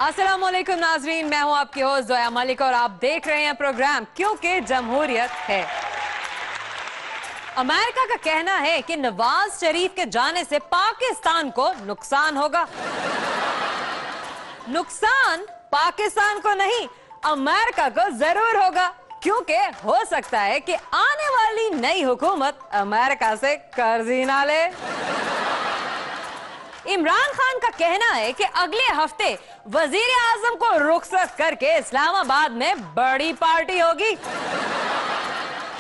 अस्सलामुअलैकुम नाजरीन, मैं हूं आपकी होस्ट जोया मलिक और आप देख रहे हैं प्रोग्राम क्योंकि जमहूरियत है। अमेरिका का कहना है कि नवाज शरीफ के जाने से पाकिस्तान को नुकसान होगा। नुकसान पाकिस्तान को नहीं, अमेरिका को जरूर होगा, क्योंकि हो सकता है कि आने वाली नई हुकूमत अमेरिका से कर्ज ही ना ले। इमरान खान का कहना है कि अगले हफ्ते वजीर आजम को रुखसत करके इस्लामाबाद में बड़ी पार्टी होगी।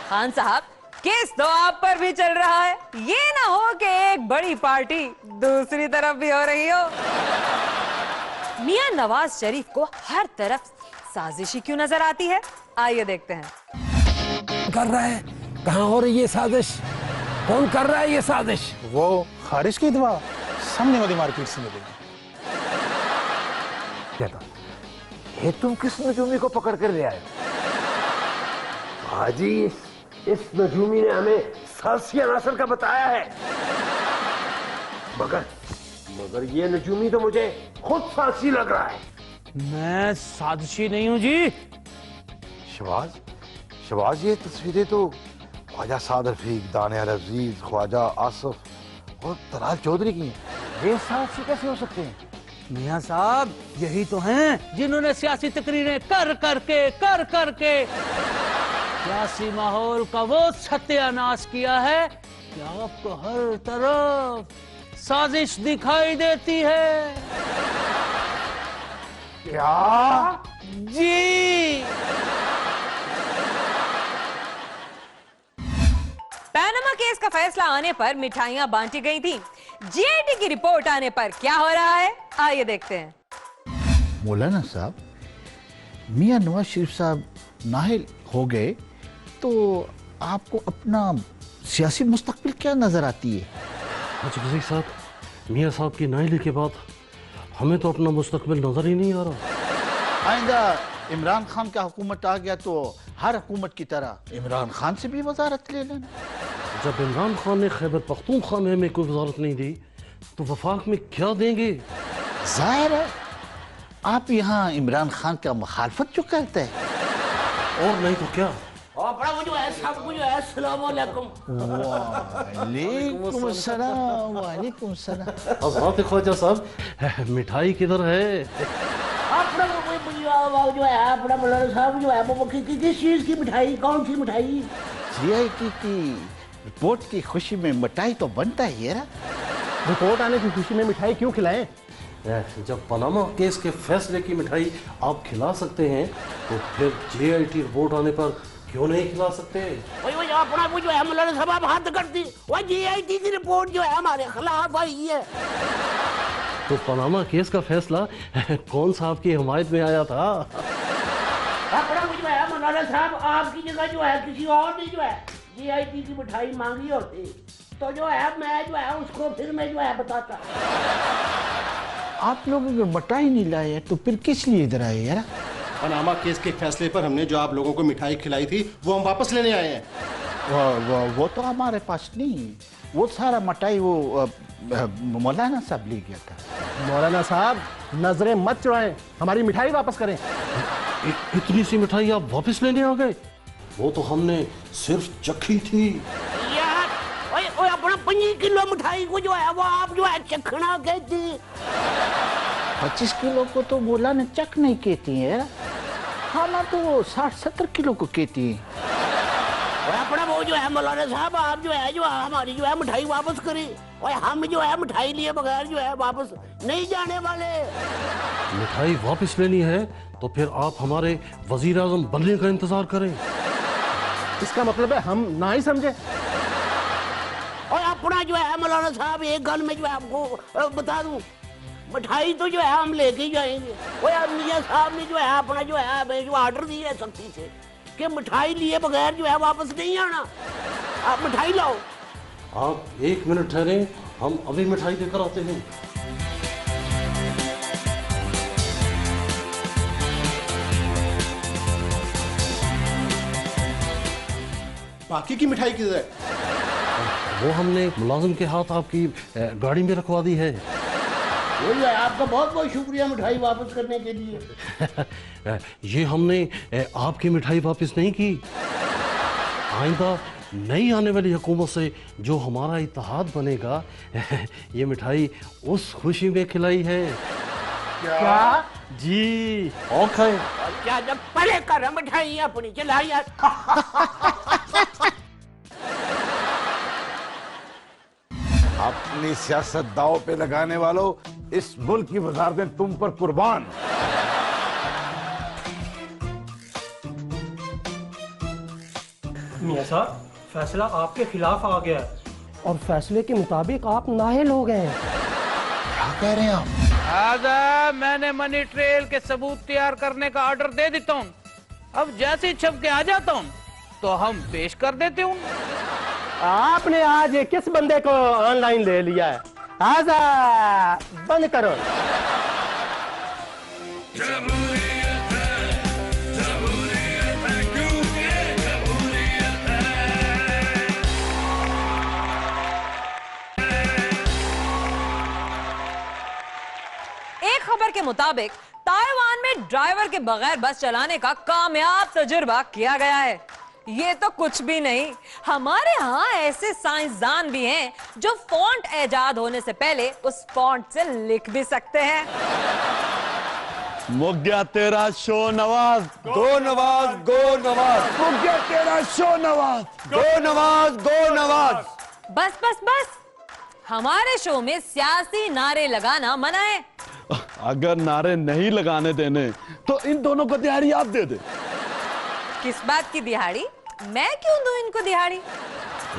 खान साहब, केस तो आप पर भी चल रहा है, ये ना हो कि एक बड़ी पार्टी दूसरी तरफ भी हो रही हो। मियां नवाज शरीफ को हर तरफ साजिशी क्यों नजर आती है, आइए देखते हैं। कर रहा है, कहाँ हो रही है साजिश? कौन कर रहा है ये साजिश? वो खारिज की दवा सामने वाली मार्केट से मिलेगी। कहता ये तुम किस नजूमी को पकड़ कर ले आए? हाजी, इस नजूमी ने हमें साजिश नासर का बताया है, मगर ये नजूमी तो मुझे खुद साजिशी लग रहा है। मैं साजिशी नहीं हूँ जी। शबाज, ये तस्वीरें तो ख्वाजा साद रफीक, दानियाल अजीज, ख्वाजा आसिफ और तलाल चौधरी की हैं। ये साजिशी कैसे हो सकते हैं? मियाँ साहब, यही तो हैं जिन्होंने सियासी तकरीरें कर करके सियासी माहौल का वो सत्यानाश किया है कि आपको हर तरफ साजिश दिखाई देती है। क्या जी, पैनामा केस का फैसला आने पर मिठाइयां बांटी गई थी। जीआईटी की रिपोर्ट आने पर क्या हो रहा है, आइए देखते हैं। मौलाना साहब, मियां नवाज शरीफ साहब नाहिल हो गए तो आपको अपना सियासी मुस्तकबिल क्या नजर आती है? वज़ीर साहब, मियां साहब की नाइली के बाद हमें तो अपना मुस्तकबिल नजर ही नहीं आ रहा। आइंदा इमरान खान का हुकूमत आ गया तो हर हुकूमत की तरह इमरान खान से भी वजारत ले लेना। जब इमरान खान ने खैबर पख्तूनख्वा में हमें कोई वजारत नहीं दी तो वफाक में क्या देंगे? जाहिर है आप यहाँ इमरान खान का मुखालफत जो करते हैं। और नहीं तो क्या। वालेकुम सलाम। अब ख्वाजा साहब, मिठाई किधर है? जो है अपना मौलाना साहब जो है वो किस चीज की मिठाई, कौन सी मिठाई? जीआईटी की रिपोर्ट की खुशी में मिठाई तो बनता ही है ना। रिपोर्ट आने की खुशी में मिठाई क्यों खिलाएं? जब पनामा केस के फैसले की मिठाई आप खिला सकते हैं तो फिर जीआईटी रिपोर्ट आने पर क्यों नहीं खिला सकते? वही अपना वो जो है मौलाना साहब आप हाथ करती, वो जीआईटी की रिपोर्ट जो है हमारे खिलाफ आई है। तो पनामा केस का फैसला कौन साहब की हिमायत में आया था? अपना वो जो है मौलाना साहब आपकी जगह जो है किसी और ने जो है जीआईटी की मिठाई मांगी होती तो जो है मैं जो है उसको फिर मैं जो है बताता। आप लोग अगर मिठाई नहीं लाए तो फिर किस लिए इधर आए यार? पनामा केस के फैसले पर हमने जो आप लोगों को मिठाई खिलाई थी वो हम वापस लेने आए हैं। वो तो हमारे पास नहीं, वो सारा मिठाई वो मौलाना साहब ले गया था। मौलाना साहब नजरें मत चुराएं, हमारी मिठाई वापस करें। इतनी सी मिठाई आप वापस लेने आ गए? वो तो हमने सिर्फ चखी थी। यार ओए अपना 25 किलो मिठाई को जो है वो आप जो है चखना कहती। 25 किलो को तो मौलाना चख नहीं कहती है, खाना तो 60-70 किलो को कहती है। अपना वो जो है मौलाना साहब आप जो है हमारी जो है मिठाई वापस करें और हम जो है मिठाई लिए बगैर जो है वापस नहीं जाने वाले। मिठाई वापस लेनी है तो फिर आप हमारे वजीर आजम बनने का इंतजार करें। इसका मतलब है हम ना ही समझे। और अपना जो है मौलाना साहब एक गल में जो है आपको बता दूं, मिठाई तो जो है हम लेके ही जाएंगे। और मियां साहब ने जो है अपना जो है जो ऑर्डर दिया है सख्ती से कि मिठाई लिए बगैर जो है वापस नहीं आना। आप मिठाई लाओ। आप 1 मिनट ठहरे, हम अभी मिठाई देकर आते हैं। बाकी की मिठाई किधर है? वो हमने मुलाजिम के हाथ आपकी गाड़ी में रखवा दी है। वो जो है आपका बहुत बहुत शुक्रिया मिठाई वापस करने के लिए। ये हमने आपकी मिठाई वापस नहीं की। आइंदा नई आने वाली हुकूमत से जो हमारा इत्तेहाद बनेगा, ये मिठाई उस खुशी में खिलाई है। क्या जी, और खाएं। क्या जब पहले कर मिठाई अपनी चला यार। अपनी सियासत दाव पे लगाने वालों, इस मुल्क की वजारतें तुम पर कुर्बान। मियां साहब, फैसला आपके खिलाफ आ गया है और फैसले के मुताबिक आप नाअहल हो गए हैं। क्या कह रहे हैं आप? आजा, मैंने मनी ट्रेल के सबूत तैयार करने का ऑर्डर दे देता हूँ। अब जैसे ही छप के आ जाता हूँ तो हम पेश कर देते हूँ। आपने आज ये किस बंदे को ऑनलाइन ले लिया है? आजा, बंद करो। एक खबर के मुताबिक ताइवान में ड्राइवर के बगैर बस चलाने का कामयाब तजुर्बा किया गया है। ये तो कुछ भी नहीं, हमारे यहाँ ऐसे साइंसदान भी हैं जो फॉन्ट ऐजाद होने से पहले उस फॉन्ट से लिख भी सकते हैं। मुक गया तेरा शो नवाज, गो नवाज, गो नवाज। मुक गया तेरा शो नवाज, गो नवाज, गो नवाज। बस बस बस, हमारे शो में सियासी नारे लगाना मना है। अगर नारे नहीं लगाने देने तो इन दोनों को दिहाड़ी आप दे दे। किस बात की दिहाड़ी? मैं क्यों दूं इनको दिहाड़ी?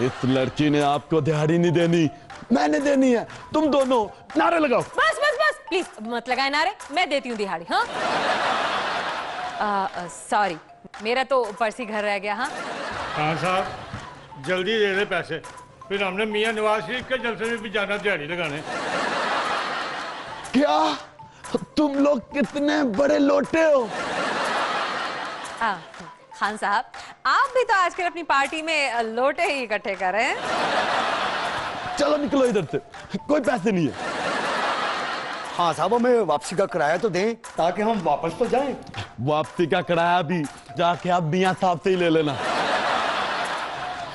इस लड़की ने आपको दिहाड़ी नहीं देनी, मैंने देनी है। तुम दोनों नारे लगाओ। बस बस बस, प्लीज मत लगाए नारे, मैं देती हूँ दिहाड़ी। हाँ, सॉरी, मेरा तो पर्सी घर रह गया। हाँ खान साहब, जल्दी दे दे पैसे, फिर हमने मियां नवाज शरीफ के जलसे में भी जाना दिहाड़ी लगाने। क्या तुम लोग कितने बड़े लोटे हो? खान साहब, आप भी तो आजकल अपनी पार्टी में लोटे ही इकट्ठे कर रहे हैं। चलो निकलो इधर से, कोई पैसे नहीं है। हाँ साहब, हमें वापसी का किराया तो दें ताकि हम वापस तो जाएं। वापसी का किराया भी जाके आप मियां साहब से ही ले लेना।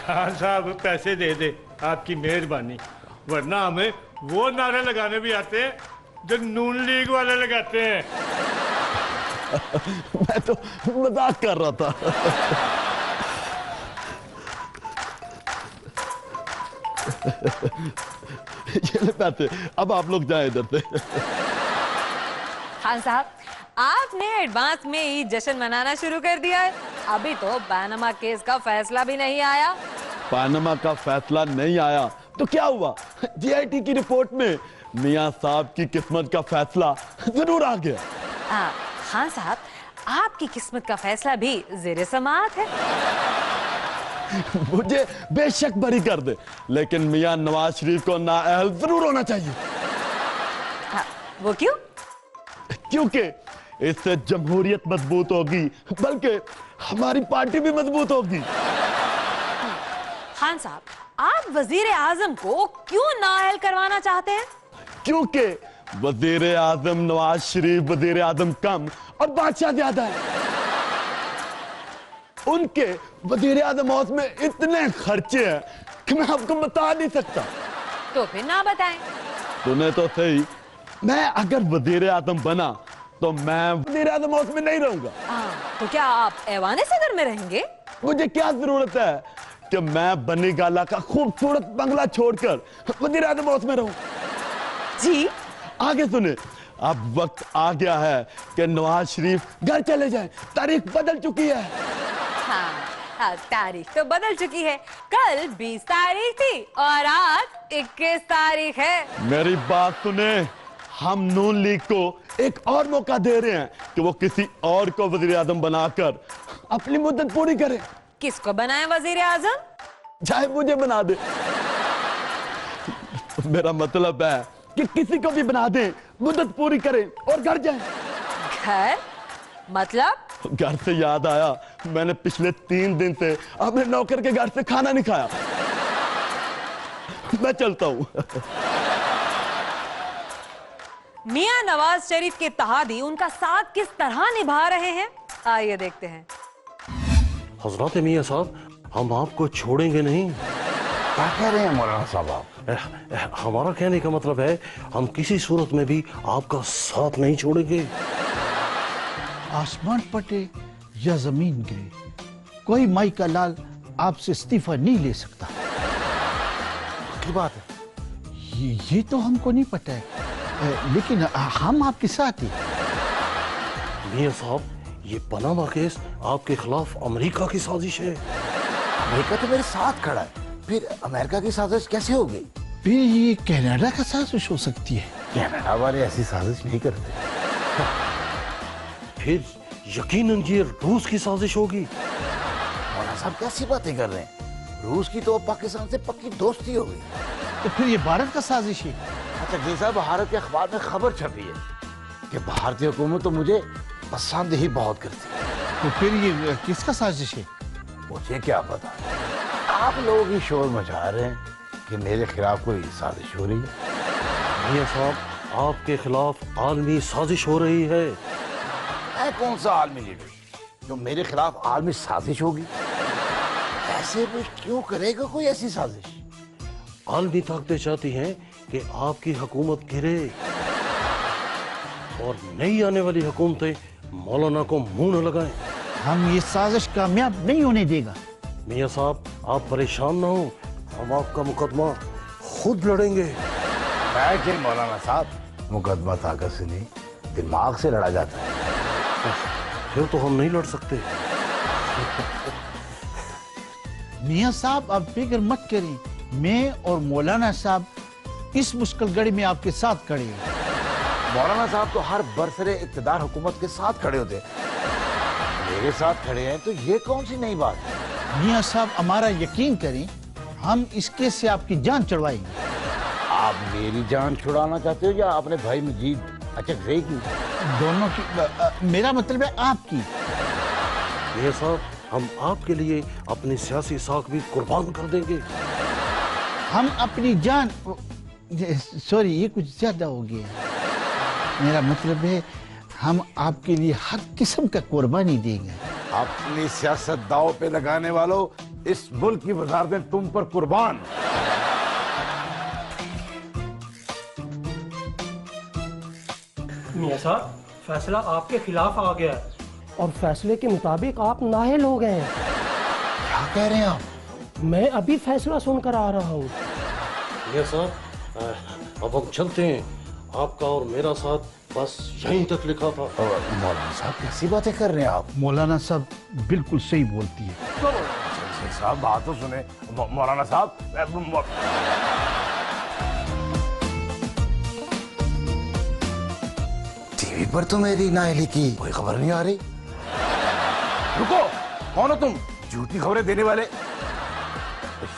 खान साहब, पैसे दे दे, आपकी मेहरबानी, वरना हमें वो नारे लगाने भी आते हैं जो नून लीग वाले लगाते हैं। मैं तो मजाक कर रहा था। ये ले पैसे, अब आप लोग जाएं इधर से। खान साहब, आपने एडवांस में ही जश्न मनाना शुरू कर दिया है। अभी तो पनामा केस का फैसला भी नहीं आया। पनामा का फैसला नहीं आया तो क्या हुआ? जीआईटी की रिपोर्ट में मियां साहब की किस्मत का फैसला जरूर आ गया। खान साहब, आपकी किस्मत का फैसला भी ज़ेरे समाअत है। मुझे बेशक बरी कर दे, लेकिन मियां नवाज शरीफ को नाअहल जरूर होना चाहिए। वो क्यों? क्योंकि इससे जमहूरियत मजबूत होगी, बल्कि हमारी पार्टी भी मजबूत होगी। खान साहब, आप वजीर आजम को क्यों नाअहल करवाना चाहते हैं? क्योंकि वजीर आजम नवाज शरीफ वजीर आजम कम और बादशाह ज्यादा है। उनके वजीर आजम हाउस में इतने खर्चे हैं कि मैं आपको बता नहीं सकता। तो फिर ना बताएं। सुने तो सही, मैं अगर वजीर आजम बना तो मैं वजीर आजम हाउस में नहीं रहूंगा। तो क्या आप ऐवान सदर में रहेंगे? मुझे क्या जरूरत है कि मैं बनी गाला का खूबसूरत बंगला छोड़कर वजीर आजम हाउस में रहूं। जी आगे सुने, अब वक्त आ गया है कि नवाज शरीफ घर चले जाएं। तारीख बदल चुकी है। हाँ, तारीख तो बदल चुकी है। कल 20 तारीख थी और आज 21 तारीख है। मेरी बात सुने, हम नून लीग को एक और मौका दे रहे हैं कि वो किसी और को वजीर आजम बनाकर अपनी मुद्दत पूरी करे। किसको बनाए वजीर आजम? चाहे मुझे बना दे। मेरा मतलब है कि किसी को भी बना दे, मुद्दत पूरी करें और घर जाएं। घर मतलब? घर से याद आया, मैंने पिछले 3 दिन से अपने नौकर के घर से खाना नहीं खाया। मैं चलता हूं। मियां नवाज शरीफ के इत्तेहादी उनका साथ किस तरह निभा रहे हैं, आइए देखते हैं। हजरत मियां साहब, हम आपको छोड़ेंगे नहीं। क्या कह रहे हैं मौलाना साहब आप? हमारा कहने का मतलब है हम किसी सूरत में भी आपका साथ नहीं छोड़ेंगे। आसमान फटे या जमीन गिरे, कोई माई का लाल आपसे इस्तीफा नहीं ले सकता। की बात है? ये तो हमको नहीं पता है, लेकिन हम आपके साथ ही। मियां साहब, ये पनामा केस आपके खिलाफ अमेरिका की साजिश है। अमेरिका तो मेरे साथ खड़ा है, फिर अमेरिका की साजिश कैसे हो गई? फिर ये कनाडा का साजिश हो सकती है। कनाडा वाले ऐसी साजिश नहीं करते। फिर यकीनन ये रूस की साजिश होगी। मौलाना साहब कैसी बातें कर रहे हैं? रूस की तो पाकिस्तान से पक्की दोस्ती हो गई। तो फिर ये भारत का साजिश है? अच्छा जी साहब, भारत के अखबार में खबर छपी है कि भारतीय हुकूमत तो मुझे पसंद ही बहुत करती है। तो फिर ये किसका साजिश है? मुझे क्या पता, आप लोग ही शोर मचा रहे हैं कि मेरे खिलाफ कोई साजिश हो रही है। मियां साहब, आपके खिलाफ आलमी साजिश हो रही है। कौन सा आलमी लीडर जो मेरे खिलाफ आलमी साजिश होगी? ऐसे भी क्यों करेगा कोई ऐसी साजिश? आलमी ताकतें चाहती हैं कि आपकी हुकूमत गिरे और नई आने वाली हुकूमतें मौलाना को मुंह न लगाएं। हम ये साजिश कामयाब नहीं होने देगा। मियां साहब, आप परेशान ना हो, हम आपका मुकदमा खुद लड़ेंगे। बैठे मौलाना साहब, मुकदमा ताकत से नहीं दिमाग से लड़ा जाता है। फिर तो हम नहीं लड़ सकते। मियां साहब, आप फिक्र मत करें, मैं और मौलाना साहब इस मुश्किल घड़ी में आपके साथ खड़े हैं। मौलाना साहब तो हर बरसरे इक़्तिदार हुकूमत के साथ खड़े होते हैं, मेरे साथ खड़े हैं, तो ये कौन सी नई बात है? मियां साहब, हमारा यकीन करें, हम इस केस से आपकी जान छुड़वाएंगे। आप मेरी जान छुड़ाना चाहते हो या अपने भाई मजीद अचकज़ई की? दोनों की। मेरा मतलब है आपकी। मियां साहब, हम आपके लिए अपनी सियासी साख भी कुर्बान कर देंगे। हम अपनी जान, सॉरी ये कुछ ज्यादा हो गया। मेरा मतलब है हम आपके लिए हर किस्म का कुर्बानी देंगे। अपनी सियासत दाव पे लगाने वालों, इस मुल्क की वज़ारतें तुम पर कुर्बान। मियां साहब, फैसला आपके खिलाफ आ गया है और फैसले के मुताबिक आप नाअहल हो गए हैं। क्या कह रहे हैं आप? मैं अभी फैसला सुनकर आ रहा हूँ। मियां साहब, अब हम चलते हैं। आपका और मेरा साथ बस यहीं तक लिखा था। मौलाना साहब, कैसी बातें कर रहे हैं आप? मौलाना साहब बिल्कुल सही बोलती है। साहब बात तो सुने। मौलाना साहब, टीवी पर तो मेरी नाअहली की कोई खबर नहीं आ रही। रुको, कौन हो तुम? झूठी खबरें देने वाले।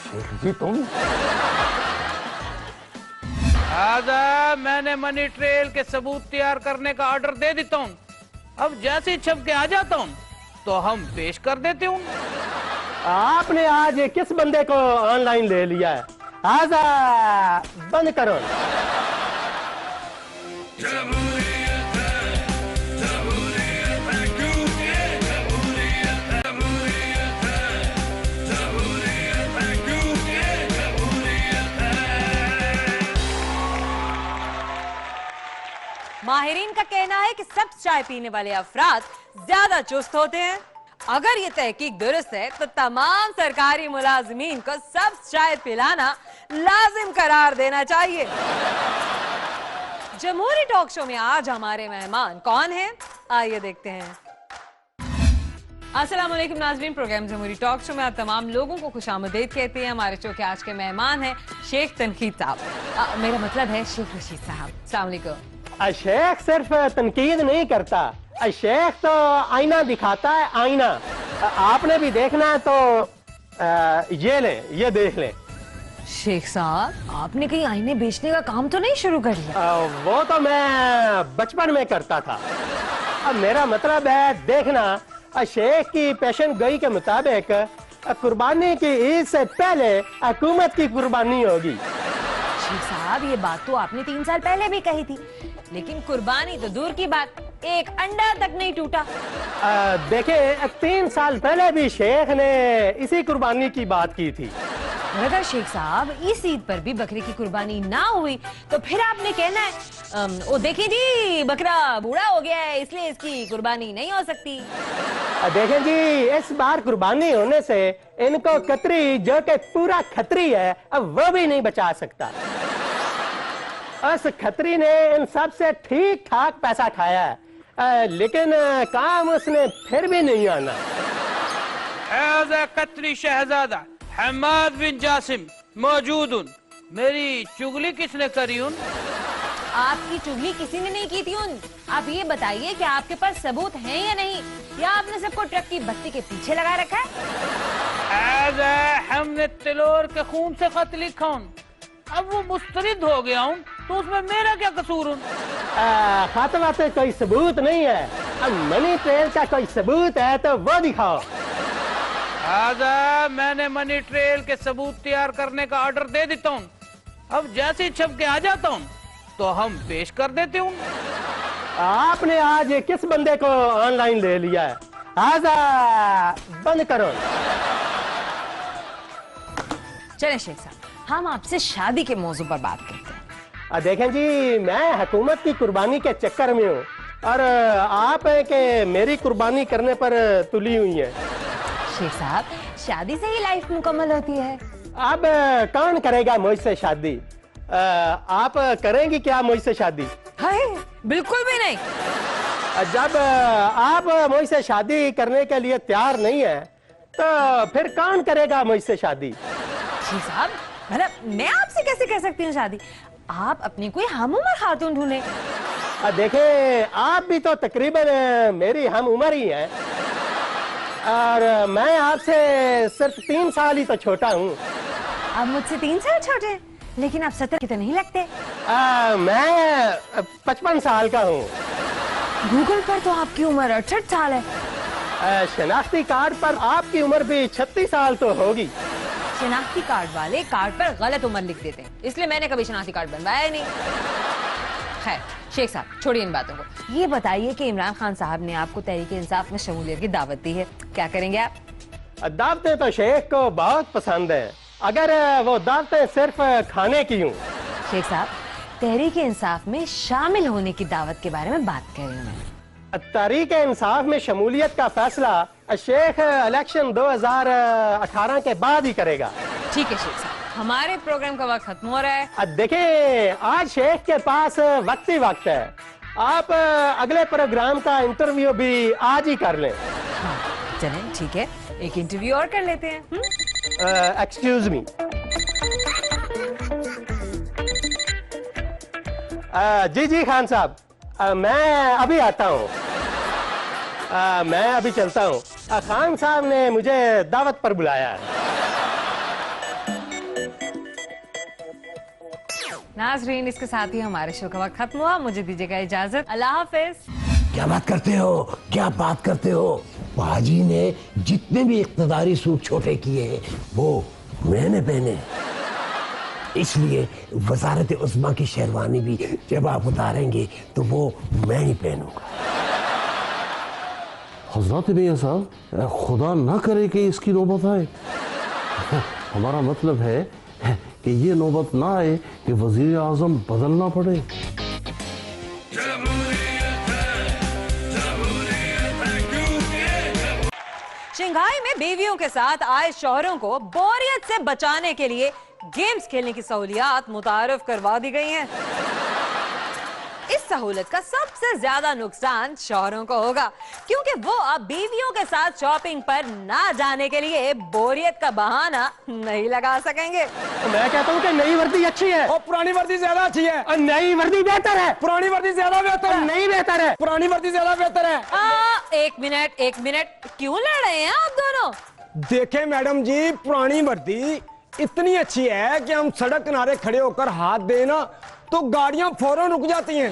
शेख जी तुम? आजा, मैंने मनी ट्रेल के सबूत तैयार करने का ऑर्डर दे देता हूँ। अब जैसे ही छप के आ जाता हूँ तो हम पेश कर देते हूँ। आपने आज किस बंदे को ऑनलाइन ले लिया है? आजा, बंद करो। माहिरीन का कहना है कि सख्त चाय पीने वाले अफराद ज्यादा चुस्त होते हैं। अगर ये तहकीक दुरुस्त है तो तमाम सरकारी मुलाजिमीन को सख्त चाय पिलाना लाजिम करार देना चाहिए। जमहूरी टॉक शो में आज हमारे मेहमान कौन हैं, आइए देखते हैं। अस्सलाम वालेकुम नाज़रीन, प्रोग्राम जमहूरी टॉक शो में आप तमाम लोगों को खुशामदीद कहते हैं। हमारे शो के आज के मेहमान हैं शेख तनकीद साहब, मेरा मतलब है शेख रशीद साहब। अस्सलाम वालेकुम। शेख सिर्फ तनकीद नहीं करता, शेख तो आईना दिखाता है, आईना। आपने भी देखना है तो ये ले, ये देख ले। शेख साहब, आपने कहीं आईने बेचने का काम तो नहीं शुरू कर लिया? वो तो मैं बचपन में करता था। अब मेरा मतलब है देखना, शेख की पेशन गोई के मुताबिक कुर्बानी की ईद से पहले हुकूमत की कुर्बानी होगी। शेख साहब, ये बात तो आपने 3 साल पहले भी कही थी, लेकिन कुर्बानी तो दूर की बात, एक अंडा तक नहीं टूटा। देखिए 3 साल पहले भी शेख ने इसी कुर्बानी की बात की थी। अगर शेख साहब इस ईद पर भी बकरे की कुर्बानी ना हुई तो फिर आपने कहना है वो देखिए जी बकरा बूढ़ा हो गया है इसलिए इसकी कुर्बानी नहीं हो सकती। देखें जी, इस बार कुर्बानी होने से इनको कतरी जो कि पूरा खतरी है अब वो भी नहीं बचा सकता। उस खतरी ने इन सब से ठीक ठाक पैसा खाया है, लेकिन काम उसने फिर भी नहीं आना। कतरी शहजादा हम्माद बिन जासिम मौजूद उन, मेरी चुगली किसने करी उन? आपकी चुगली किसी ने नहीं की थी उन। आप ये बताइए कि आपके पास सबूत हैं या नहीं, या आपने सबको ट्रक की बत्ती के पीछे लगा रखा है? हमने तिलोर के खून से खत लिखा उन, अब वो मुस्तरिद हो गया हूँ तो उसमें मेरा क्या कसूर उन? खातमा से कोई सबूत नहीं है, अब मनी ट्रेल का कोई सबूत है तो वो दिखाओ। मैंने मनी ट्रेल के सबूत तैयार करने का ऑर्डर दे देता हूँ, अब जैसे ही छप के आ जाता हूँ तो हम पेश कर देते हूँ। आपने आज किस बंदे को ऑनलाइन ले लिया है? आजा बंद करो। चले शेख साहब, हम आपसे शादी के मौजू पर बात करते हैं। देखें जी, मैं हुकूमत की कुर्बानी के चक्कर में हूँ और आप है कि मेरी कुर्बानी करने पर तुली हुई है। शेख साहब, शादी से ही लाइफ मुकम्मल होती है। अब कौन करेगा मुझसे शादी? आप करेंगी क्या मुझसे शादी? हाय, बिल्कुल भी नहीं। जब आप मुझसे शादी करने के लिए तैयार नहीं है तो फिर कौन करेगा मुझसे शादी? शेख साहब, मतलब मैं आपसे कैसे कर सकती हूँ शादी? आप अपनी कोई हम उम्र खातून ढूंढे। देखिए, आप भी तो तकरीबन मेरी हम उम्र ही है और मैं आपसे सिर्फ 3 साल ही तो छोटा हूँ। आप मुझसे 3 साल छोटे हैं, लेकिन आप 70 के तो नहीं लगते। मैं 55 साल का हूँ। गूगल पर तो आपकी उम्र 68 साल है। शनाख्ती कार्ड पर आपकी उम्र भी 36 साल तो होगी। शनाख्ती कार्ड वाले कार्ड पर गलत उम्र लिख देते हैं, इसलिए मैंने कभी शनाख्ती कार्ड बनवाया ही नहीं। खैर शेख साहब, छोड़िए इन बातों को। ये बताइए कि इमरान खान साहब ने आपको तहरीक-ए-इंसाफ में शमूलियत की दावत दी है, क्या करेंगे आप? दावतें तो शेख को बहुत पसंद है, अगर वो दावतें सिर्फ खाने की हूँ। शेख साहब, तहरीक-ए-इंसाफ में शामिल होने की दावत के बारे में बात कर रही हूँ मैं। तहरीक-ए-इंसाफ में शमूलियत का फैसला शेख इलेक्शन 2018 के बाद ही करेगा। ठीक है शेख साहब, हमारे प्रोग्राम का वक्त खत्म हो रहा है। देखिए, आज शेख के पास वक्त ही वक्त है, आप अगले प्रोग्राम का इंटरव्यू भी आज ही कर लें। हाँ, चलें ठीक है, एक इंटरव्यू और कर लेते हैं। Excuse me. जी खान साहब, मैं अभी आता हूँ। मैं अभी चलता हूँ। खान साहब ने मुझे दावत पर बुलाया है। नाज़रीन, इसके साथ ही हमारे शो का वक्त खत्म हुआ, मुझे दीजिएगा इजाजत, अल्लाह हाफिज। क्या बात करते हो, क्या बात करते हो? बाजी ने जितने भी इख्तिदारी सूट छोटे किए वो मैंने पहने, इसलिए वजारत उस्मा की शेरवानी भी जब आप उतारेंगे तो वो मैं ही पहनूंगा। हज़रत मियां साहब, खुदा ना करे कि इसकी नौबत आए। हमारा मतलब है कि ये नौबत ना आए कि वजीर आजम बदलना पड़े। शंघाई में बीवियों के साथ आए शौहरों को बोरियत से बचाने के लिए गेम्स खेलने की सहूलियात मुतारिफ करवा दी गई हैं। इस सहूलत का सबसे ज्यादा नुकसान शौहरों को होगा, क्योंकि वो अब बीवियों के साथ शॉपिंग पर ना जाने के लिए बोरियत का बहाना नहीं लगा सकेंगे। मैं कहता हूँ कि नई वर्दी अच्छी है और पुरानी वर्दी ज्यादा अच्छी है। और नई वर्दी बेहतर है। पुरानी वर्दी ज्यादा बेहतर है। नहीं बेहतर है। पुरानी वर्दी ज्यादा बेहतर है। एक मिनट, क्यों लड़ रहे हैं आप दोनों? देखें मैडम जी, पुरानी वर्दी इतनी अच्छी है कि हम सड़क किनारे खड़े होकर हाथ देना तो गाड़ियां फौरन रुक जाती हैं,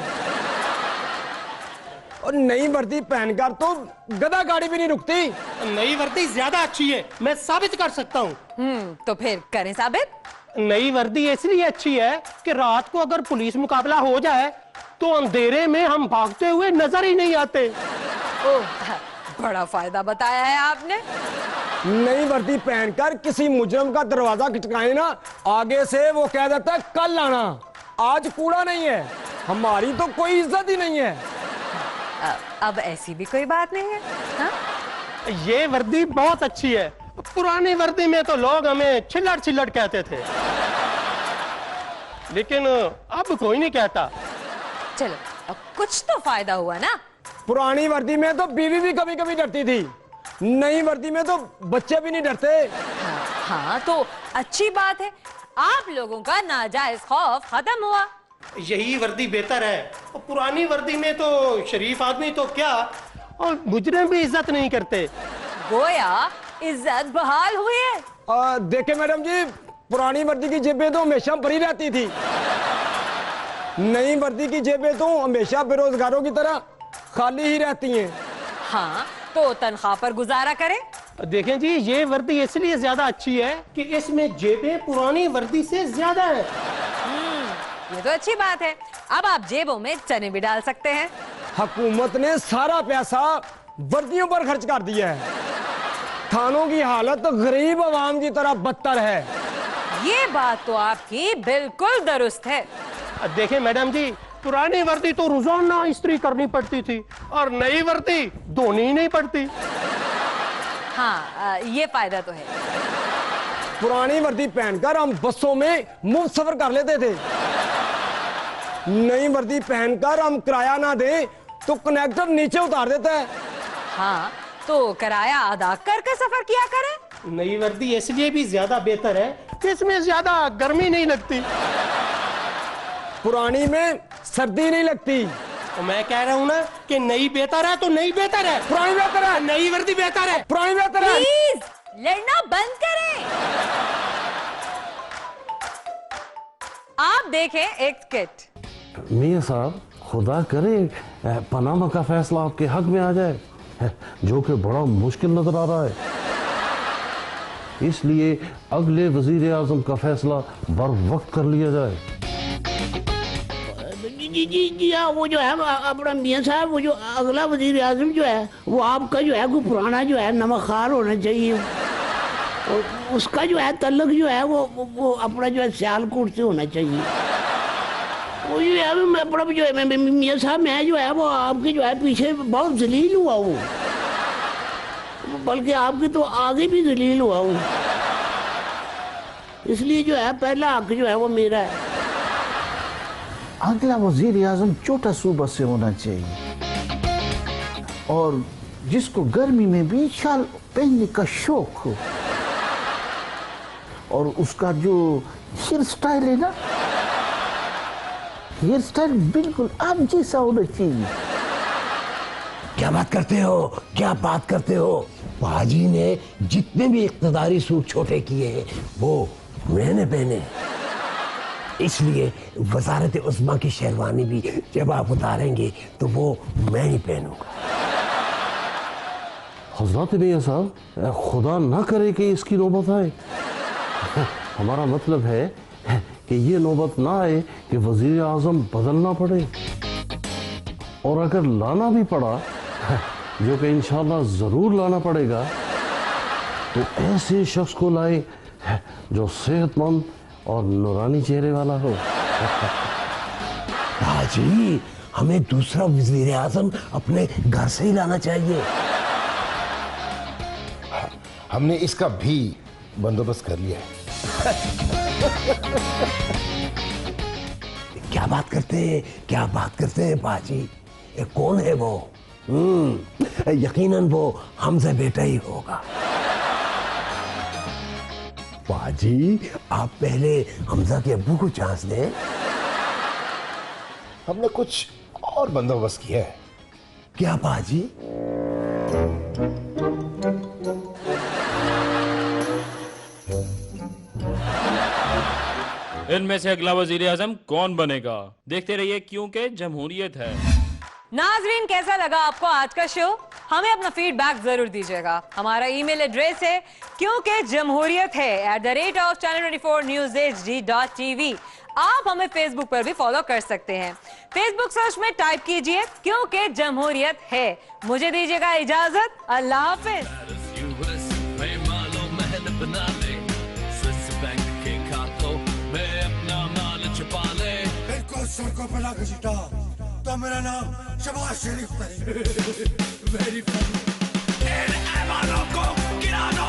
और नई वर्दी पहनकर तो गधा गाड़ी भी नहीं रुकती। नई वर्दी ज्यादा अच्छी है, मैं साबित कर सकता हूँ। तो फिर करें साबित। नई वर्दी इसलिए अच्छी है कि रात को अगर पुलिस मुकाबला हो जाए तो अंधेरे में हम भागते हुए नजर ही नहीं आते। ओह, बड़ा फायदा बताया है आपने। नई वर्दी पहनकर किसी मुजरम का दरवाजा खटकाए ना, आगे से वो कह देता है कल आना, आज कूड़ा नहीं है, हमारी तो कोई इज्जत ही नहीं है। अब ऐसी भी कोई बात नहीं है। हा? ये वर्दी बहुत अच्छी है। पुरानी वर्दी में तो लोग हमें छिल्लड़ छिल्लड़ कहते थे, लेकिन अब कोई नहीं कहता। चलो, अब कुछ तो फायदा हुआ ना। पुरानी वर्दी में तो बीवी भी कभी कभी डरती थी, नई वर्दी में तो बच्चे भी नहीं डरते। हाँ, तो अच्छी बात है, आप लोगों का नाजायज खौफ खत्म हुआ। यही वर्दी बेहतर है। पुरानी वर्दी में तो शरीफ आदमी तो क्या, और मुजरिम भी इज्जत नहीं करते। गोया इज्जत बहाल हुई है। देखे मैडम जी, पुरानी वर्दी की जेबें तो हमेशा भरी रहती थी, नई वर्दी की जेबें तो हमेशा बेरोजगारों की तरह खाली ही रहती हैं। हाँ, तो तनख्वाह पर गुजारा करें। देखें जी, ये वर्दी इसलिए ज्यादा अच्छी है कि इसमें जेबें पुरानी वर्दी से ज्यादा है। ये तो अच्छी बात है। अब आप जेबों में चने भी डाल सकते हैं। हुकूमत ने सारा पैसा वर्दियों पर खर्च कर दिया है, थानों की हालत गरीब आवाम की तरह बदतर है। ये बात तो आपकी बिल्कुल दुरुस्त है। देखें मैडम जी, पुरानी वर्दी तो रोजाना इस्त्री करनी पड़ती थी और नई वर्दी धोनी ही नहीं पड़ती। हाँ, ये फायदा तो है। पुरानी वर्दी पहनकर हम बसों में मुफ्त सफर कर लेते थे, नई वर्दी पहनकर हम किराया ना दें तो कनेक्टर नीचे उतार देता है। हाँ, तो किराया अदा करके सफर किया करें। नई वर्दी इसलिए भी ज्यादा बेहतर है कि इसमें ज्यादा गर्मी नहीं लगती, पुरानी में सर्दी नहीं लगती। तो मैं कह रहा हूँ ना कि नई बेहतर है तो नई बेहतर है, पुरानी बेहतर है, नई वर्दी बेहतर है, पुरानी बेहतर है। प्लीज लड़ना बंद करें। आप देखें एक स्किट। मियां साहब, खुदा करे पनामा का फैसला आपके हक में आ जाए, जो कि बड़ा मुश्किल नजर आ रहा है। इसलिए अगले वजीर आजम का फैसला बर वक्त कर लिया जाए। जी हाँ, वो जो है अपना मियां साहब, वो जो अगला वजीर आजम जो है वो आपका जो है कोई पुराना जो है नमकखार होना चाहिए, और उसका जो है तल्लक जो है वो अपना जो है सियालकोट से होना चाहिए। वो जो है मैं अपना जो है मियां साहब, मैं जो है वो आपके जो है पीछे बहुत जलील हुआ हूँ, बल्कि आपके तो आगे भी जलील हुआ हूँ, इसलिए जो है पहला हक जो है वो मेरा है। अगला वजीर आजम छोटा सूबा से होना चाहिए और जिसको गर्मी में भी शाल पहनने का शौक हो, और उसका जो हेयर स्टाइल है ना, हेयर स्टाइल बिल्कुल आप जैसा होना चाहिए। क्या बात करते हो, क्या बात करते हो? पाजी ने जितने भी इख्तिदारी सूट छोटे किए वो मैंने पहने, इसलिए वजारत उस्मा की शेरवानी भी जब आप उतारेंगे तो वो मैं ही पहनूंगा। हजरत मियां साहब, खुदा ना करे कि इसकी नौबत आए। हमारा मतलब है कि ये नौबत ना आए कि वजीर आजम बदलना पड़े, और अगर लाना भी पड़ा, जो कि इंशाल्लाह जरूर लाना पड़ेगा, तो ऐसे शख्स को लाए जो सेहतमंद और नूरानी चेहरे वाला हो। हाजी, हमें दूसरा वजीर आजम अपने घर से ही लाना चाहिए। हमने इसका भी बंदोबस्त कर लिया है। क्या बात करते हैं, क्या बात करते हैं पाजी? कौन है वो? यकीनन वो हमजा बेटा ही होगा। पाजी, आप पहले हमजा के अब्बू को चांस दें। हमने कुछ और बंदोबस्त किया है। क्या पाजी? इनमें से अगला वजीर आजम कौन बनेगा, देखते रहिए, क्योंकि जमहूरियत है। नाजरीन, कैसा लगा आपको आज का शो? हमें अपना फीडबैक जरूर दीजिएगा। हमारा ईमेल एड्रेस है क्योंकि जमहूरियत है @channel24newshd.tv। आप हमें फेसबुक पर भी फॉलो कर सकते हैं। फेसबुक सर्च में टाइप कीजिए क्योंकि जमहूरियत है। मुझे दीजिएगा इजाजत। अल्लाह हाफिज। सड़कों पर लाके छिटा तो मेरा नाम शबाज शरीफ वेरी फनी इन ऐवानों को गिरा दो।